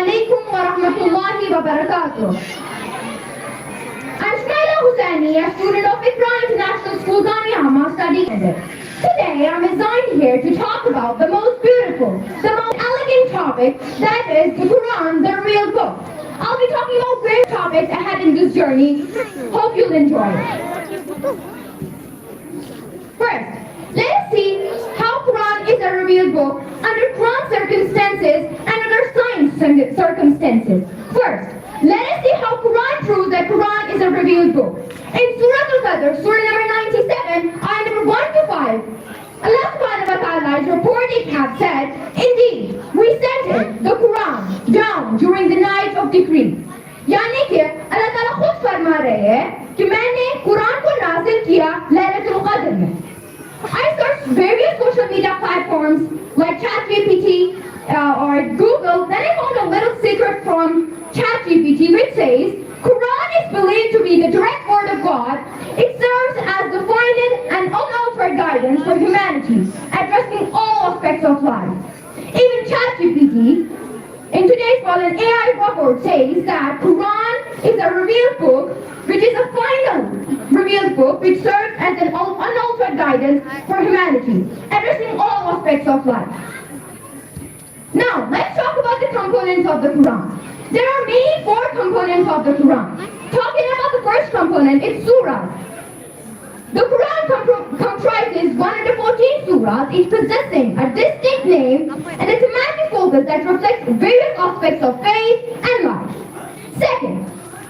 alaikum wa rahmatullahi wa barakatuh. I'm Shmaila Hussaini, a student of Iqra International School, Ganyama, studying Arabic. Today, I'm assigned here to talk about the most beautiful, the most elegant topic, that is the Quran, the real book. I'll be talking about great topics ahead in this journey. Hope you'll enjoy it. First, let us see how Quran is a revealed book under Quran circumstances and under science circumstances. First, let us see how Quran proves that Quran is a revealed book. In Surah Al-Qadr, Surah number 97, ayah number 1 to 5, Allah subhanahu wa ta'ala is reported to have said, indeed, we sent it, the Quran, down during the night of decree. यानी कि अल्लाह ताला खुद फरमा रहे हैं कि मैंने कुरान को नाज़िल किया लैलतुल क़द्र में. I searched various social media platforms like ChatGPT or Google. Then I found a little secret from ChatGPT which says, Quran is believed to be the direct word of God. It serves as the final and unaltered guidance for humanity, addressing all aspects of life. Even ChatGPT, in today's world, an AI report says that Quran is a revealed book, which is a final revealed book, which serves as an unaltered guidance for humanity, addressing all aspects of life. Now, let's talk about the components of the Quran. There are mainly 4 components of the Quran. Talking about the first component, it's surahs. The Quran comprises 114 surahs, each possessing a distinct name and a thematic focus that reflects various aspects of faith and life. Second,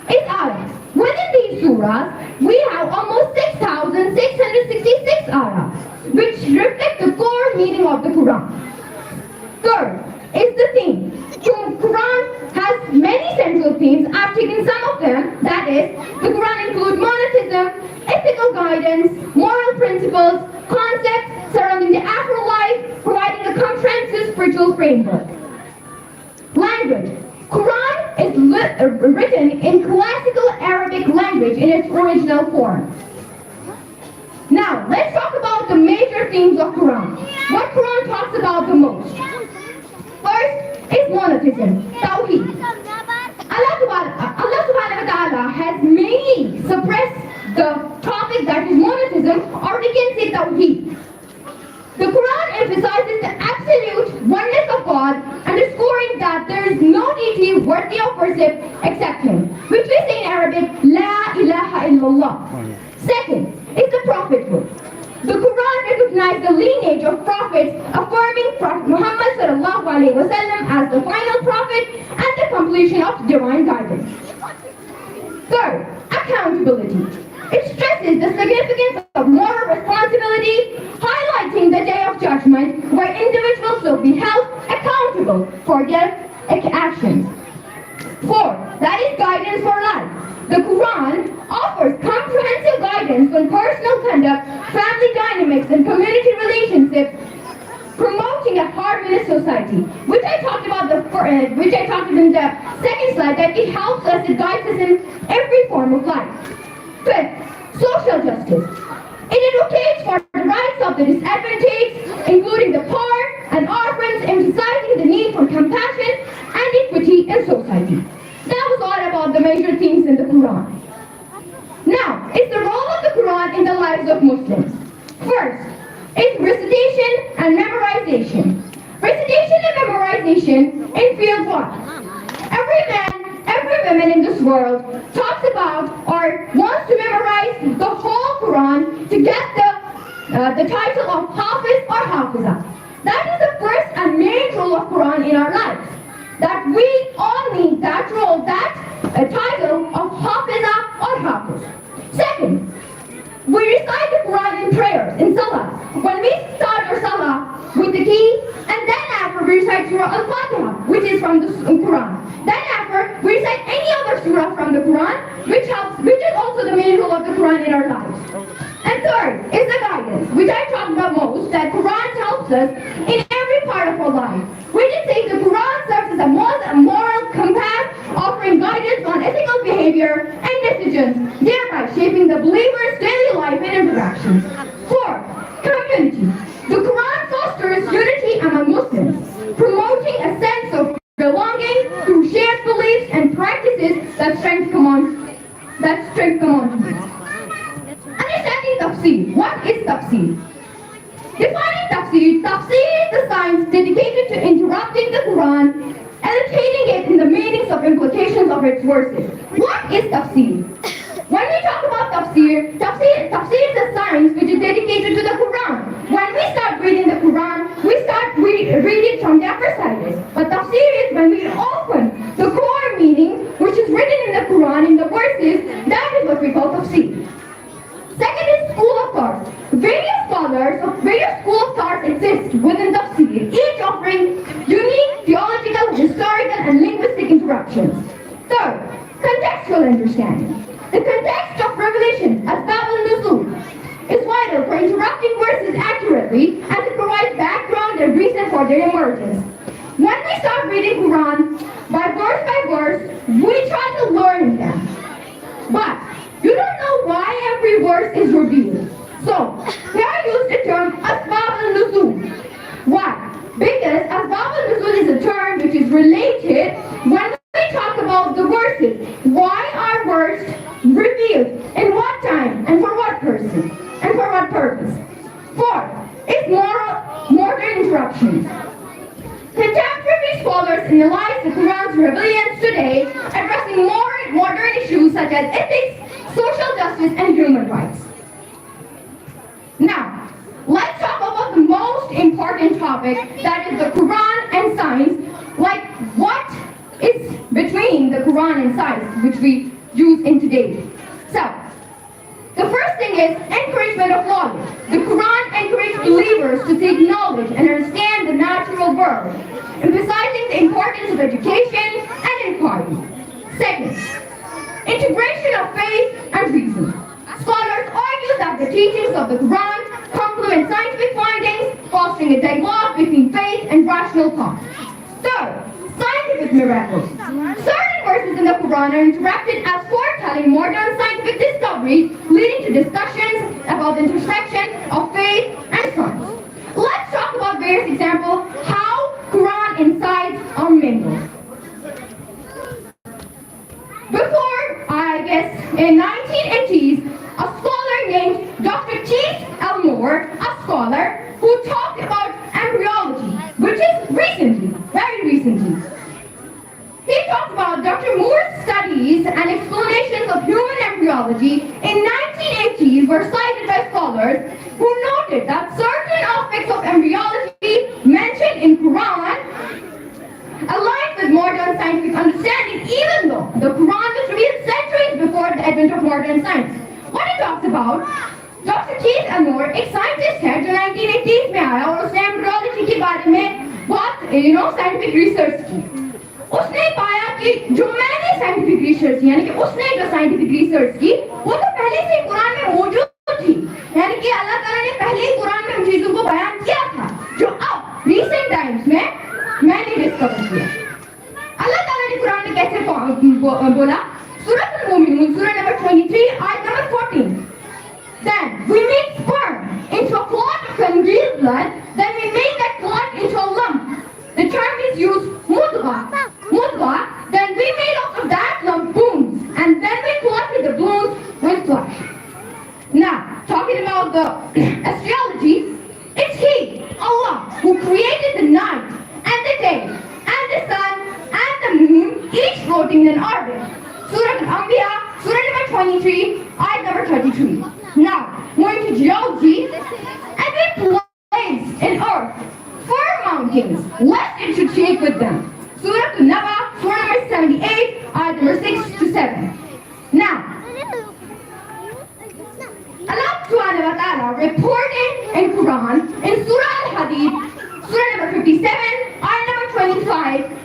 is ayahs. Within these surahs, we have almost 6,666 ayahs, which reflect the core meaning of the Quran. Third, is the theme. The Quran has many central themes. I've taken some of them. That is, the Quran includes monotheism, ethical guidance, moral principles, concepts surrounding the afterlife, providing a comprehensive spiritual framework. Language. Quran is written in classical Arabic language in its original form. Now, let's talk about the major themes of Quran. What Quran talks about the most? First is monotheism, Tawheed. Allah subhanahu wa ta'ala has mainly suppressed the topic that is monotheism, or we can say Tawheed. The Quran emphasizes the absolute oneness of God, underscoring that there is no deity worthy of worship except Him, which we say in Arabic, La ilaha illallah. Second is the prophethood. The Quran recognizes the lineage of prophets, affirming Prophet Muhammad sallallahu alaihi wasallam as the final prophet and the completion of divine guidance. Third, accountability. It stresses the significance of moral responsibility, highlighting the day of judgment where individuals will be held accountable for their actions. Fourth, that is guidance for life. The Quran offers comprehensive guidance on personal conduct, family dynamics, and community relationships, promoting a harmonious society. Which I talked about in the second slide, that it helps us, it guides us in every form of life. Fifth, social justice. It advocates for the rights of the disadvantaged, including the poor and orphans, emphasizing the need for compassion and equity in society. That was all about the major themes in the Quran. Now, it's the role of the Quran in the lives of Muslims. First, it's recitation and memorization. Recitation and memorization in field 1. Every man, every woman in this world talks about or wants to memorize the whole Quran to get the title of Hafiz or Hafiza. That is the first and main role of Quran in our lives. That we all need that role, that title of Hafiza or Hafiz. Second, we recite the Quran in prayers, in Salah. When we start our Salah with the key, and then after we recite Surah Al-Fatiha, which is from the Quran. Then after, we recite any other surah from the Quran, which is also the main role of the Quran in our lives. And third is the guidance, which I talk about most, that Quran helps us in every part of our life. We can say the Quran serves as a moral compass, offering guidance on ethical behavior and decisions, thereby shaping the believer's daily life and interactions. Fourth, community. The Quran fosters unity among Muslims, promoting a sense of belonging through that strength come on. That strength come on. Understanding tafsir. What is tafsir? Defining tafsir. Tafsir is the science dedicated to interrupting the Quran, allocating it in the meanings of implications of its verses. What is tafsir? When we talk about tafsir is a science which is dedicated to the Quran. When we start reading the Quran, we start reading from their perspective. But tafsir is when we open the core meaning which is written in the Quran, in the verses, that is what we call tafsir. Second is school of thought. Various scholars of various school of thought exist within tafsir, each offering unique theological, historical, and linguistic interruptions. Third, contextual understanding. The context of revelation, as Babel Nuzul, is vital for interrupting verses accurately as it provides background and reason for their emergence. When we start reading Quran by verse, we try to learn them. But you don't know why every verse is revealed. So, here I use the term Asbab al-Nuzul. Why? Because Asbab al-Nuzul is a term which is related when we talk about the verses. Why are words revealed? In what time? And for what person? And for what purpose? Fourth is modern interruptions. Contemporary scholars analyze the Quran's revelations today, addressing more modern issues such as ethics, social justice, and human rights. Now, let's talk about the most important topic, that is the Quran and science, like what is between the Quran and science, which we use in today. So, the first thing is encouragement of knowledge. The Quran encourages believers to seek knowledge and understand the natural world, emphasizing the importance of education and inquiry. Second, integration of faith and reason. Scholars argue that the teachings of the Quran complement scientific findings, fostering a dialogue between faith and rational thought. Third, scientific miracles. Certain verses in the Quran are interpreted as foretelling modern scientific discoveries, leading to discussions about the intersection of faith and science. Let's talk about various examples how Quran and science are mingled. Before, I guess, in 1980s, a scholar named Dr. Keith Elmore, a scholar who talked about embryology, which is recently, very recently. He talked about Dr. Moore's studies and explanations of human embryology in 1980s were cited by scholars who noted that certain aspects of embryology mentioned in Quran aligned with modern scientific understanding, even though the Quran was revealed centuries before the advent of modern science. What he talks about, Dr. Keith Elmore, एक scientist है जो 1980s में आया और उसने embryology के बारे में बहुत साइंटिफिक रिसर्च की. उसने पाया कि जो मैंने साइंटिफिक रिसर्च की, यानी कि उसने जो साइंटिफिक रिसर्च की वो तो पहले से कुरान में मौजूद थी, यानी कि अल्लाह ताला ने पहले ही कुरान में उन चीजों को बयान किया था जो अब रिसेंट टाइम्स में मैंने डिस्कवर किया. अल्लाह ताला ने कुरान में कैसे बोला, सूरह अल-मुमिनून सूरह नंबर 23 आयत number 14. Then we make sperm into a clot of congealed blood, then we make that clot into a lump. The term is used mudghah, then we made out of that lump bones, and then we clotted the bones with flesh. Now, talking about the astrology, it's He, Allah, who created the night and the day, and the sun and the moon, each floating in an orbit. Surah Al-Anbiya, Surah number 23, ayat number 33. Now, moving to geology, every place in earth, firm mountains, lest it should shake with them. Surah Al-Naba, Surah number 78, ayat number 6 to 7. Now, Allah subhanahu wa ta'ala reported in Quran, in Surah Al-Hadid, Surah number 57, ayat number 25,